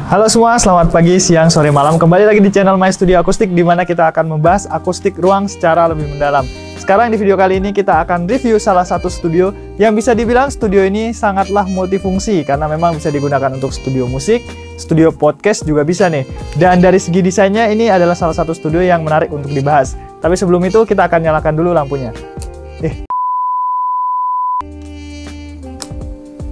Halo semua, selamat pagi, siang, sore, malam. Kembali lagi di channel My Studio Akustik, di mana kita akan membahas akustik ruang secara lebih mendalam. Sekarang di video kali ini kita akan review salah satu studio yang bisa dibilang studio ini sangatlah multifungsi, karena memang bisa digunakan untuk studio musik, studio podcast juga bisa nih. Dan dari segi desainnya ini adalah salah satu studio yang menarik untuk dibahas. Tapi sebelum itu kita akan nyalakan dulu lampunya.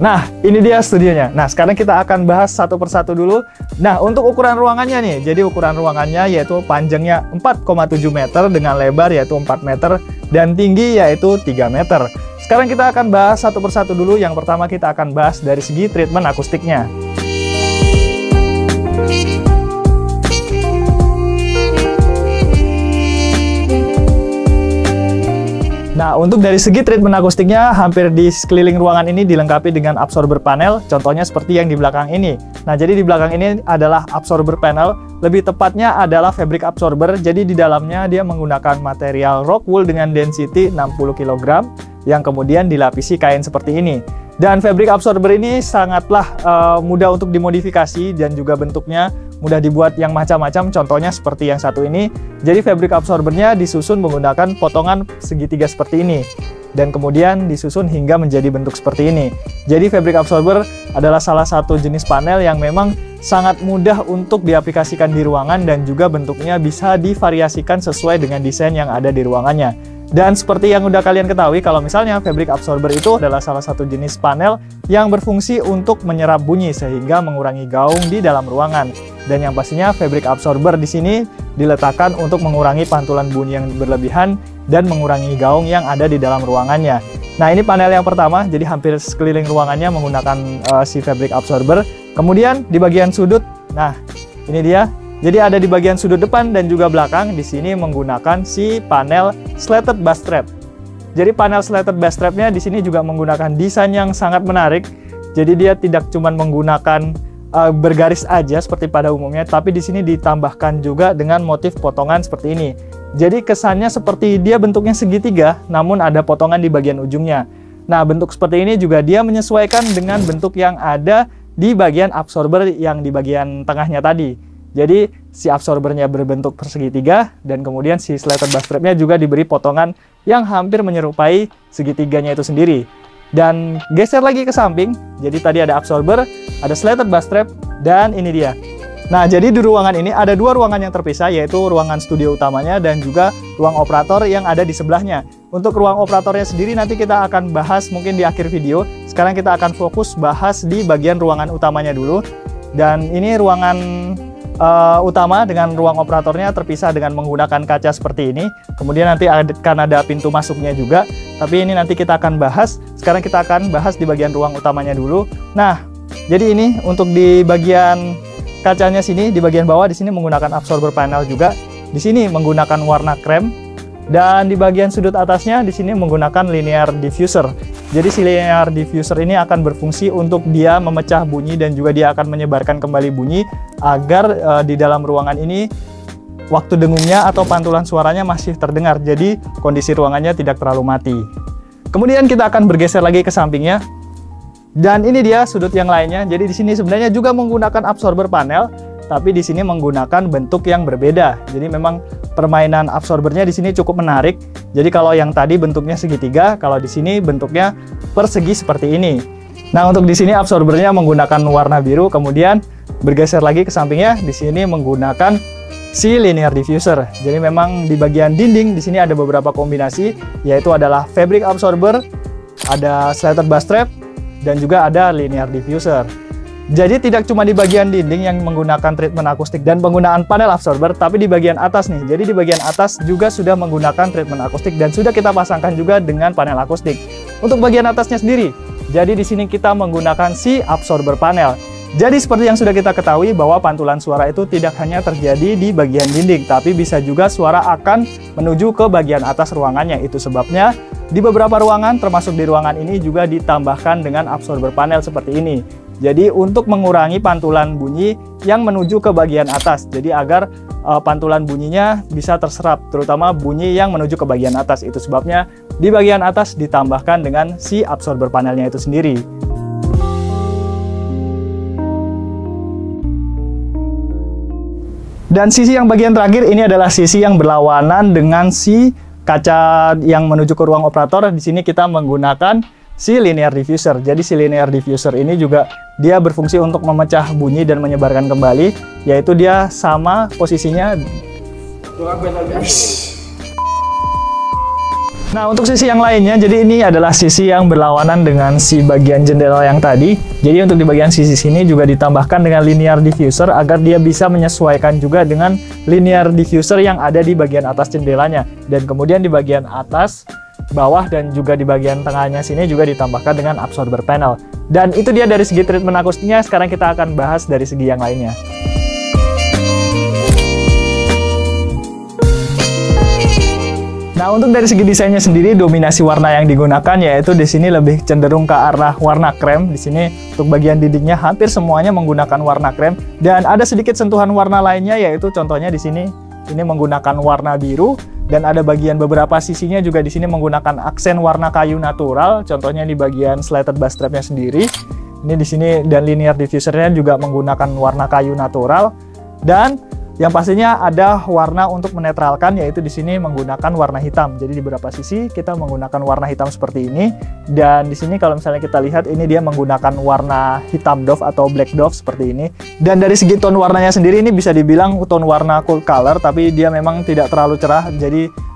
Nah, ini dia studionya. Nah, sekarang kita akan bahas satu persatu dulu. Nah, untuk ukuran ruangannya nih, jadi ukuran ruangannya yaitu panjangnya 4,7 meter dengan lebar yaitu 4 meter dan tinggi yaitu 3 meter. Sekarang kita akan bahas satu persatu dulu. Yang pertama kita akan bahas dari segi treatment akustiknya. Nah, untuk dari segi treatment akustiknya, hampir di sekeliling ruangan ini dilengkapi dengan absorber panel, contohnya seperti yang di belakang ini. Nah, jadi di belakang ini adalah absorber panel, lebih tepatnya adalah fabric absorber, jadi di dalamnya dia menggunakan material rock wool dengan density 60 kg, yang kemudian dilapisi kain seperti ini. Dan fabric absorber ini sangatlah mudah untuk dimodifikasi dan juga bentuknya mudah dibuat yang macam-macam, contohnya seperti yang satu ini. Jadi fabric absorbernya disusun menggunakan potongan segitiga seperti ini dan kemudian disusun hingga menjadi bentuk seperti ini. Jadi fabric absorber adalah salah satu jenis panel yang memang sangat mudah untuk diaplikasikan di ruangan dan juga bentuknya bisa divariasikan sesuai dengan desain yang ada di ruangannya. Dan seperti yang udah kalian ketahui, kalau misalnya fabric absorber itu adalah salah satu jenis panel yang berfungsi untuk menyerap bunyi sehingga mengurangi gaung di dalam ruangan. Dan yang pastinya fabric absorber di sini diletakkan untuk mengurangi pantulan bunyi yang berlebihan dan mengurangi gaung yang ada di dalam ruangannya. Nah, ini panel yang pertama, jadi hampir sekeliling ruangannya menggunakan si fabric absorber. Kemudian di bagian sudut, nah ini dia. Jadi ada di bagian sudut depan dan juga belakang, di sini menggunakan si panel slatted bass strap. Jadi panel slatted bass strapnya di sini juga menggunakan desain yang sangat menarik. Jadi dia tidak cuma menggunakan bergaris aja seperti pada umumnya, tapi di sini ditambahkan juga dengan motif potongan seperti ini. Jadi kesannya seperti dia bentuknya segitiga, namun ada potongan di bagian ujungnya. Nah, bentuk seperti ini juga dia menyesuaikan dengan bentuk yang ada di bagian absorber yang di bagian tengahnya tadi. Jadi si absorbernya berbentuk persegitiga dan kemudian si slatted bass strapnya juga diberi potongan yang hampir menyerupai segitiganya itu sendiri. Dan geser lagi ke samping, jadi tadi ada absorber, ada slatted bass strap, dan ini dia. Nah, jadi di ruangan ini ada dua ruangan yang terpisah, yaitu ruangan studio utamanya dan juga ruang operator yang ada di sebelahnya. Untuk ruang operatornya sendiri nanti kita akan bahas mungkin di akhir video. Sekarang kita akan fokus bahas di bagian ruangan utamanya dulu. Dan ini ruangan utama dengan ruang operatornya terpisah dengan menggunakan kaca seperti ini. Kemudian nanti akan ada pintu masuknya juga, tapi ini nanti kita akan bahas. Sekarang kita akan bahas di bagian ruang utamanya dulu. Nah, jadi ini untuk di bagian kacanya sini, di bagian bawah di sini menggunakan absorber panel juga. Di sini menggunakan warna krem. Dan di bagian sudut atasnya di sini menggunakan linear diffuser. Jadi si linear diffuser ini akan berfungsi untuk dia memecah bunyi dan juga dia akan menyebarkan kembali bunyi agar di dalam ruangan ini waktu dengungnya atau pantulan suaranya masih terdengar. Jadi kondisi ruangannya tidak terlalu mati. Kemudian kita akan bergeser lagi ke sampingnya. Dan ini dia sudut yang lainnya. Jadi di sini sebenarnya juga menggunakan absorber panel, tapi di sini menggunakan bentuk yang berbeda. Jadi memang permainan absorbernya di sini cukup menarik. Jadi kalau yang tadi bentuknya segitiga, kalau di sini bentuknya persegi seperti ini. Nah, untuk di sini absorbernya menggunakan warna biru, kemudian bergeser lagi ke sampingnya, di sini menggunakan si linear diffuser. Jadi memang di bagian dinding di sini ada beberapa kombinasi, yaitu adalah fabric absorber, ada slatted bass strap, dan juga ada linear diffuser. Jadi tidak cuma di bagian dinding yang menggunakan treatment akustik dan penggunaan panel absorber, tapi di bagian atas nih. Jadi di bagian atas juga sudah menggunakan treatment akustik dan sudah kita pasangkan juga dengan panel akustik. Untuk bagian atasnya sendiri, jadi di sini kita menggunakan si absorber panel. Jadi seperti yang sudah kita ketahui bahwa pantulan suara itu tidak hanya terjadi di bagian dinding, tapi bisa juga suara akan menuju ke bagian atas ruangannya. Itu sebabnya di beberapa ruangan, termasuk di ruangan ini juga ditambahkan dengan absorber panel seperti ini. Jadi untuk mengurangi pantulan bunyi yang menuju ke bagian atas. Jadi agar pantulan bunyinya bisa terserap, terutama bunyi yang menuju ke bagian atas. Itu sebabnya di bagian atas ditambahkan dengan si absorber panelnya itu sendiri. Dan sisi yang bagian terakhir ini adalah sisi yang berlawanan dengan si kaca yang menuju ke ruang operator. Di sini kita menggunakan si linear diffuser. Jadi si linear diffuser ini juga dia berfungsi untuk memecah bunyi dan menyebarkan kembali, yaitu dia sama posisinya. Nah, untuk sisi yang lainnya, jadi ini adalah sisi yang berlawanan dengan si bagian jendela yang tadi. Jadi untuk di bagian sisi sini juga ditambahkan dengan linear diffuser agar dia bisa menyesuaikan juga dengan linear diffuser yang ada di bagian atas jendelanya. Dan kemudian di bagian atas, bawah, dan juga di bagian tengahnya sini juga ditambahkan dengan absorber panel. Dan itu dia dari segi treatment akustiknya. Sekarang kita akan bahas dari segi yang lainnya. Nah, untuk dari segi desainnya sendiri, dominasi warna yang digunakan yaitu di sini lebih cenderung ke arah warna krem. Di sini untuk bagian dindingnya hampir semuanya menggunakan warna krem, dan ada sedikit sentuhan warna lainnya, yaitu contohnya di sini ini menggunakan warna biru, dan ada bagian beberapa sisinya juga di sini menggunakan aksen warna kayu natural. Contohnya di bagian slated bass strapnya sendiri. Ini di sini, dan linear diffusernya juga menggunakan warna kayu natural, dan yang pastinya ada warna untuk menetralkan, yaitu di sini menggunakan warna hitam. Jadi di beberapa sisi kita menggunakan warna hitam seperti ini, dan di sini kalau misalnya kita lihat ini dia menggunakan warna hitam doff atau black doff seperti ini. Dan dari segi tone warnanya sendiri ini bisa dibilang tone warna cool color, tapi dia memang tidak terlalu cerah. Jadi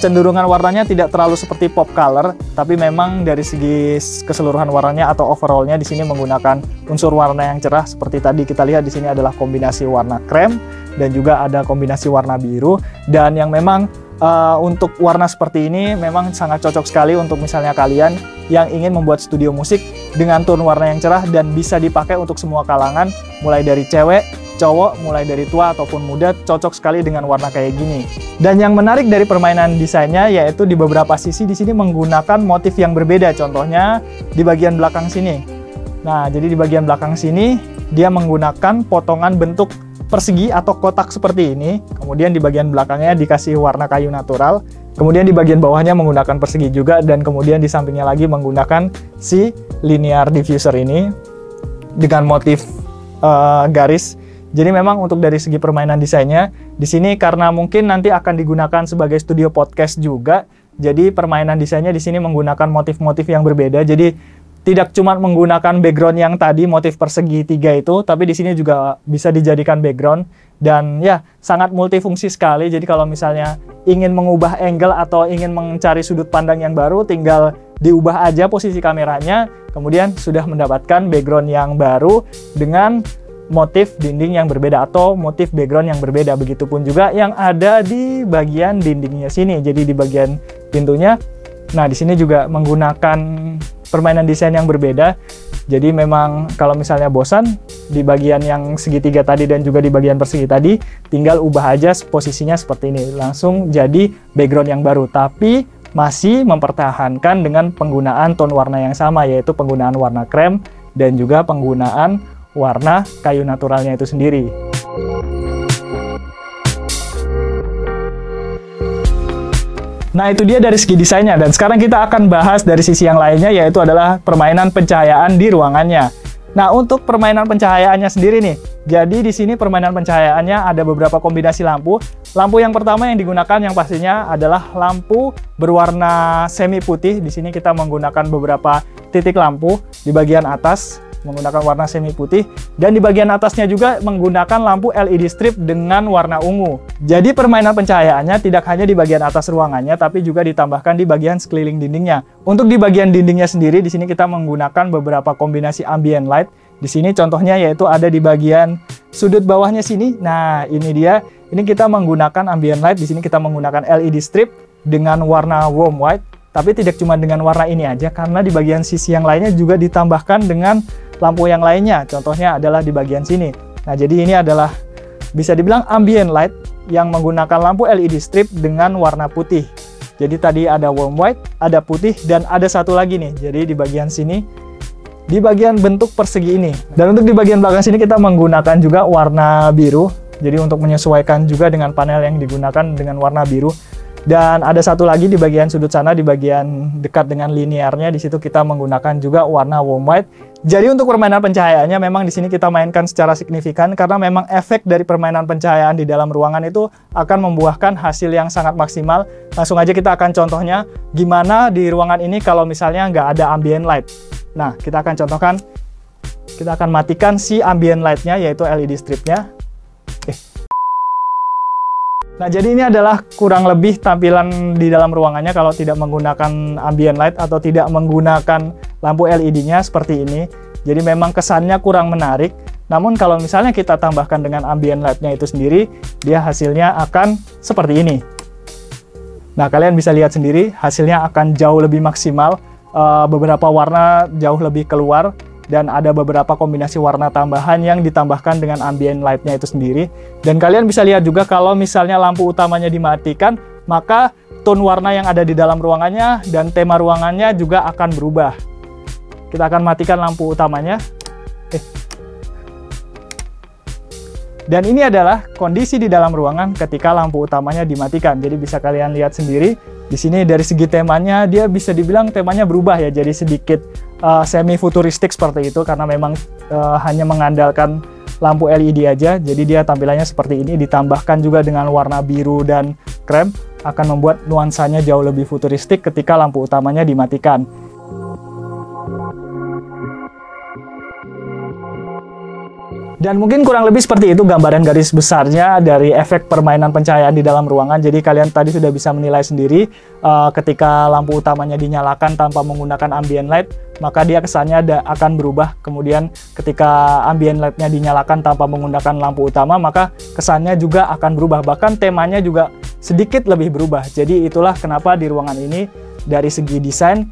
cenderungan warnanya tidak terlalu seperti pop color, tapi memang dari segi keseluruhan warnanya atau overallnya di sini menggunakan unsur warna yang cerah. Seperti tadi kita lihat di sini adalah kombinasi warna krem dan juga ada kombinasi warna biru, dan yang memang untuk warna seperti ini memang sangat cocok sekali untuk misalnya kalian yang ingin membuat studio musik dengan tone warna yang cerah dan bisa dipakai untuk semua kalangan, mulai dari cewek, cowok, mulai dari tua ataupun muda, cocok sekali dengan warna kayak gini. Dan yang menarik dari permainan desainnya yaitu di beberapa sisi di sini menggunakan motif yang berbeda. Contohnya di bagian belakang sini. Nah, jadi di bagian belakang sini dia menggunakan potongan bentuk persegi atau kotak seperti ini. Kemudian di bagian belakangnya dikasih warna kayu natural. Kemudian di bagian bawahnya menggunakan persegi juga, dan kemudian di sampingnya lagi menggunakan si linear diffuser ini dengan motif garis. Jadi memang untuk dari segi permainan desainnya di sini karena mungkin nanti akan digunakan sebagai studio podcast juga. Jadi permainan desainnya di sini menggunakan motif-motif yang berbeda. Jadi tidak cuma menggunakan background yang tadi motif persegi 3 itu, tapi di sini juga bisa dijadikan background, dan ya sangat multifungsi sekali. Jadi kalau misalnya ingin mengubah angle atau ingin mencari sudut pandang yang baru, tinggal diubah aja posisi kameranya, kemudian sudah mendapatkan background yang baru dengan motif dinding yang berbeda atau motif background yang berbeda. Begitupun juga yang ada di bagian dindingnya sini. Jadi di bagian pintunya, nah di sini juga menggunakan permainan desain yang berbeda. Jadi memang kalau misalnya bosan di bagian yang segitiga tadi dan juga di bagian persegi tadi, tinggal ubah aja posisinya seperti ini, langsung jadi background yang baru, tapi masih mempertahankan dengan penggunaan tone warna yang sama, yaitu penggunaan warna krem dan juga penggunaan warna kayu naturalnya itu sendiri. Nah, itu dia dari segi desainnya, dan sekarang kita akan bahas dari sisi yang lainnya, yaitu adalah permainan pencahayaan di ruangannya. Nah, untuk permainan pencahayaannya sendiri nih, jadi di sini permainan pencahayaannya ada beberapa kombinasi lampu. Lampu yang pertama yang digunakan yang pastinya adalah lampu berwarna semi putih. Di sini kita menggunakan beberapa titik lampu di bagian atas, menggunakan warna semi putih, dan di bagian atasnya juga menggunakan lampu LED strip dengan warna ungu. Jadi permainan pencahayaannya tidak hanya di bagian atas ruangannya, tapi juga ditambahkan di bagian sekeliling dindingnya. Untuk di bagian dindingnya sendiri, di sini kita menggunakan beberapa kombinasi ambient light. Di sini contohnya yaitu ada di bagian sudut bawahnya sini. Nah, ini dia. Ini kita menggunakan ambient light. Di sini kita menggunakan LED strip dengan warna warm white. Tapi tidak cuma dengan warna ini aja, karena di bagian sisi yang lainnya juga ditambahkan dengan lampu yang lainnya. Contohnya adalah di bagian sini. Nah, jadi ini adalah bisa dibilang ambient light yang menggunakan lampu LED strip dengan warna putih. Jadi tadi ada warm white, ada putih, dan ada satu lagi nih. Jadi di bagian sini, di bagian bentuk persegi ini. Dan untuk di bagian belakang sini kita menggunakan juga warna biru. Jadi untuk menyesuaikan juga dengan panel yang digunakan dengan warna biru. Dan ada satu lagi di bagian sudut sana, di bagian dekat dengan linearnya, di situ kita menggunakan juga warna warm white. Jadi untuk permainan pencahayaannya memang di sini kita mainkan secara signifikan karena memang efek dari permainan pencahayaan di dalam ruangan itu akan membuahkan hasil yang sangat maksimal. Langsung aja kita akan contohnya gimana di ruangan ini kalau misalnya nggak ada ambient light. Nah, kita akan contohkan, kita akan matikan si ambient light-nya yaitu LED stripnya. Nah, jadi ini adalah kurang lebih tampilan di dalam ruangannya kalau tidak menggunakan ambient light atau tidak menggunakan lampu LED-nya seperti ini. Jadi memang kesannya kurang menarik. Namun kalau misalnya kita tambahkan dengan ambient light-nya itu sendiri, dia hasilnya akan seperti ini. Nah, kalian bisa lihat sendiri, hasilnya akan jauh lebih maksimal. Beberapa warna jauh lebih keluar. Dan ada beberapa kombinasi warna tambahan yang ditambahkan dengan ambient light-nya itu sendiri. Dan kalian bisa lihat juga kalau misalnya lampu utamanya dimatikan, maka tone warna yang ada di dalam ruangannya dan tema ruangannya juga akan berubah. Kita akan matikan lampu utamanya. Dan ini adalah kondisi di dalam ruangan ketika lampu utamanya dimatikan. Jadi bisa kalian lihat sendiri, di sini dari segi temanya, dia bisa dibilang temanya berubah ya, jadi sedikit semi-futuristik seperti itu, karena memang hanya mengandalkan lampu LED aja, jadi dia tampilannya seperti ini, ditambahkan juga dengan warna biru dan krem, akan membuat nuansanya jauh lebih futuristik ketika lampu utamanya dimatikan. Dan mungkin kurang lebih seperti itu gambaran garis besarnya dari efek permainan pencahayaan di dalam ruangan. Jadi kalian tadi sudah bisa menilai sendiri ketika lampu utamanya dinyalakan tanpa menggunakan ambient light, maka dia kesannya akan berubah. Kemudian ketika ambient light-nya dinyalakan tanpa menggunakan lampu utama, maka kesannya juga akan berubah. Bahkan temanya juga sedikit lebih berubah. Jadi itulah kenapa di ruangan ini dari segi desain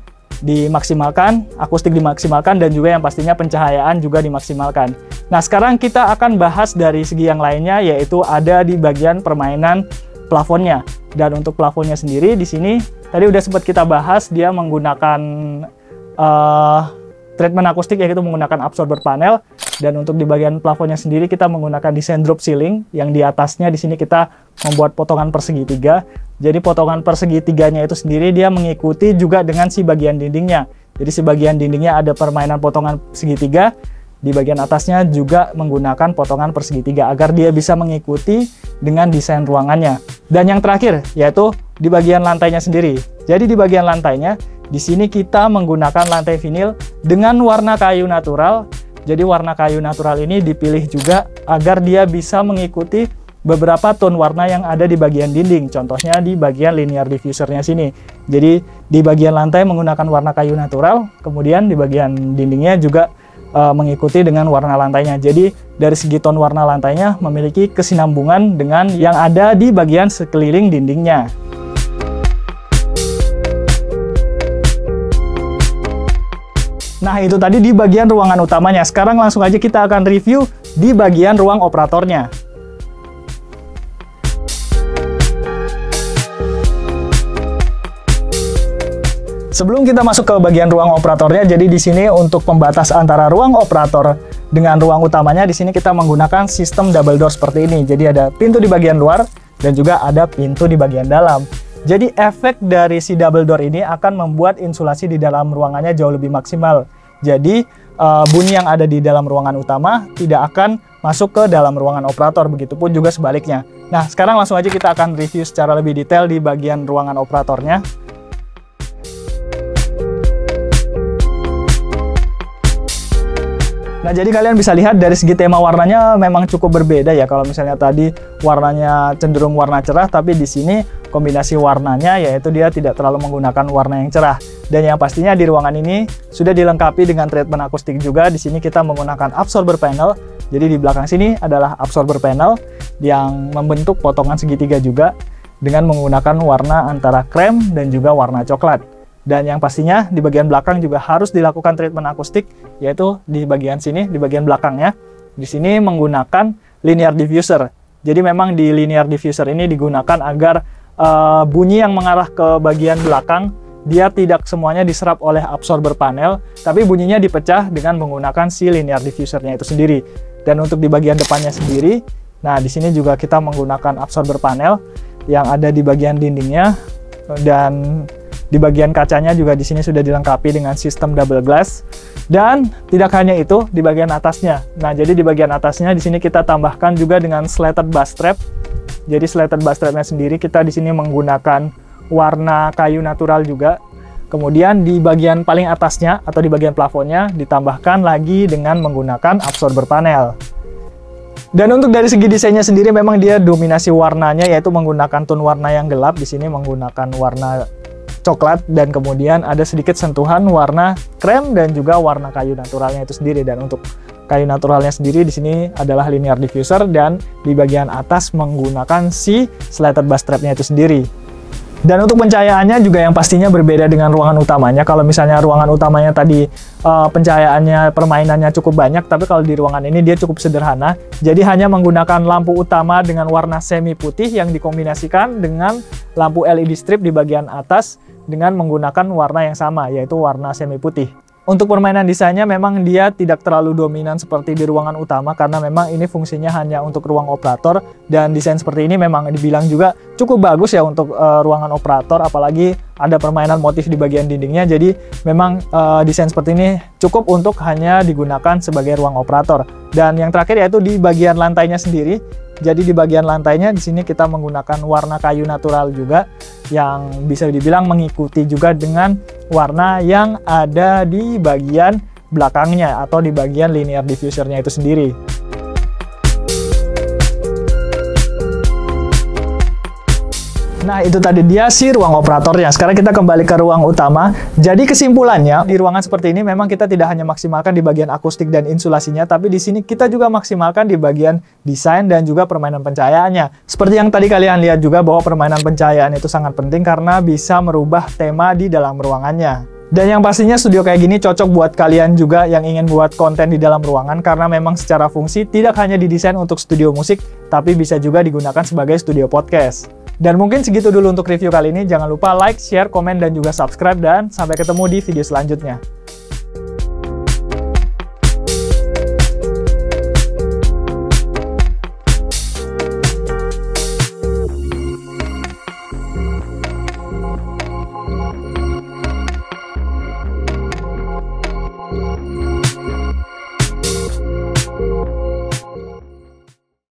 dimaksimalkan, akustik dimaksimalkan, dan juga yang pastinya pencahayaan juga dimaksimalkan. Nah, sekarang kita akan bahas dari segi yang lainnya, yaitu ada di bagian permainan plafonnya. Dan untuk plafonnya sendiri di sini tadi udah sempat kita bahas, dia menggunakan treatment akustik, yaitu menggunakan absorber panel. Dan untuk di bagian plafonnya sendiri kita menggunakan desain drop ceiling, yang di atasnya di sini kita membuat potongan persegitiga. Jadi potongan persegitiganya itu sendiri dia mengikuti juga dengan si bagian dindingnya. Jadi si bagian dindingnya ada permainan potongan segitiga, di bagian atasnya juga menggunakan potongan persegitiga agar dia bisa mengikuti dengan desain ruangannya. Dan yang terakhir yaitu di bagian lantainya sendiri. Jadi di bagian lantainya di sini kita menggunakan lantai vinil dengan warna kayu natural. Jadi warna kayu natural ini dipilih juga agar dia bisa mengikuti beberapa tone warna yang ada di bagian dinding, contohnya di bagian linear diffusernya sini. Jadi di bagian lantai menggunakan warna kayu natural, kemudian di bagian dindingnya juga mengikuti dengan warna lantainya. Jadi dari segi tone warna lantainya memiliki kesinambungan dengan yang ada di bagian sekeliling dindingnya. Nah, itu tadi di bagian ruangan utamanya. Sekarang langsung aja kita akan review di bagian ruang operatornya. Sebelum kita masuk ke bagian ruang operatornya, jadi di sini untuk pembatas antara ruang operator dengan ruang utamanya, di sini kita menggunakan sistem double door seperti ini. Jadi ada pintu di bagian luar dan juga ada pintu di bagian dalam. Jadi efek dari si double door ini akan membuat insulasi di dalam ruangannya jauh lebih maksimal. Jadi bunyi yang ada di dalam ruangan utama tidak akan masuk ke dalam ruangan operator, begitupun juga sebaliknya. Nah, sekarang langsung aja kita akan review secara lebih detail di bagian ruangan operatornya. Nah, jadi kalian bisa lihat dari segi tema warnanya memang cukup berbeda ya. Kalau misalnya tadi warnanya cenderung warna cerah, tapi di sini kombinasi warnanya yaitu dia tidak terlalu menggunakan warna yang cerah. Dan yang pastinya di ruangan ini sudah dilengkapi dengan treatment akustik juga. Di sini kita menggunakan absorber panel. Jadi di belakang sini adalah absorber panel yang membentuk potongan segitiga juga dengan menggunakan warna antara krem dan juga warna coklat. Dan yang pastinya di bagian belakang juga harus dilakukan treatment akustik, yaitu di bagian sini, di bagian belakangnya. Di sini menggunakan linear diffuser. Jadi memang di linear diffuser ini digunakan agar bunyi yang mengarah ke bagian belakang, dia tidak semuanya diserap oleh absorber panel, tapi bunyinya dipecah dengan menggunakan si linear diffusernya itu sendiri. Dan untuk di bagian depannya sendiri, nah di sini juga kita menggunakan absorber panel. yang ada di bagian dindingnya, dan di bagian kacanya juga di sini sudah dilengkapi dengan sistem double glass. Dan tidak hanya itu, di bagian atasnya. Nah, jadi di bagian atasnya di sini kita tambahkan juga dengan slatted bass strap. Jadi slatted bass strapnya sendiri kita di sini menggunakan warna kayu natural juga. Kemudian di bagian paling atasnya atau di bagian plafonnya ditambahkan lagi dengan menggunakan absorber panel. Dan untuk dari segi desainnya sendiri memang dia dominasi warnanya yaitu menggunakan tone warna yang gelap. Di sini menggunakan warna coklat dan kemudian ada sedikit sentuhan warna krem dan juga warna kayu naturalnya itu sendiri. Dan untuk kayu naturalnya sendiri di sini adalah linear diffuser dan di bagian atas menggunakan si slatted bass strapnya itu sendiri. Dan untuk pencahayaannya juga yang pastinya berbeda dengan ruangan utamanya. Kalau misalnya ruangan utamanya tadi pencahayaannya, permainannya cukup banyak, tapi kalau di ruangan ini dia cukup sederhana. Jadi hanya menggunakan lampu utama dengan warna semi putih yang dikombinasikan dengan lampu LED strip di bagian atas dengan menggunakan warna yang sama, yaitu warna semi putih. Untuk permainan desainnya memang dia tidak terlalu dominan seperti di ruangan utama karena memang ini fungsinya hanya untuk ruang operator, dan desain seperti ini memang dibilang juga cukup bagus ya untuk ruangan operator, apalagi ada permainan motif di bagian dindingnya. Jadi memang desain seperti ini cukup untuk hanya digunakan sebagai ruang operator. Dan yang terakhir yaitu di bagian lantainya sendiri. Jadi di bagian lantainya di sini kita menggunakan warna kayu natural juga yang bisa dibilang mengikuti juga dengan warna yang ada di bagian belakangnya atau di bagian linear diffusernya itu sendiri. Nah, itu tadi dia si ruang operatornya. Sekarang kita kembali ke ruang utama. Jadi kesimpulannya, di ruangan seperti ini memang kita tidak hanya maksimalkan di bagian akustik dan insulasinya, tapi di sini kita juga maksimalkan di bagian desain dan juga permainan pencahayaannya. Seperti yang tadi kalian lihat juga bahwa permainan pencahayaan itu sangat penting karena bisa merubah tema di dalam ruangannya. Dan yang pastinya studio kayak gini cocok buat kalian juga yang ingin buat konten di dalam ruangan karena memang secara fungsi tidak hanya didesain untuk studio musik, tapi bisa juga digunakan sebagai studio podcast. Dan mungkin segitu dulu untuk review kali ini. Jangan lupa like, share, komen, dan juga subscribe. Dan sampai ketemu di video selanjutnya.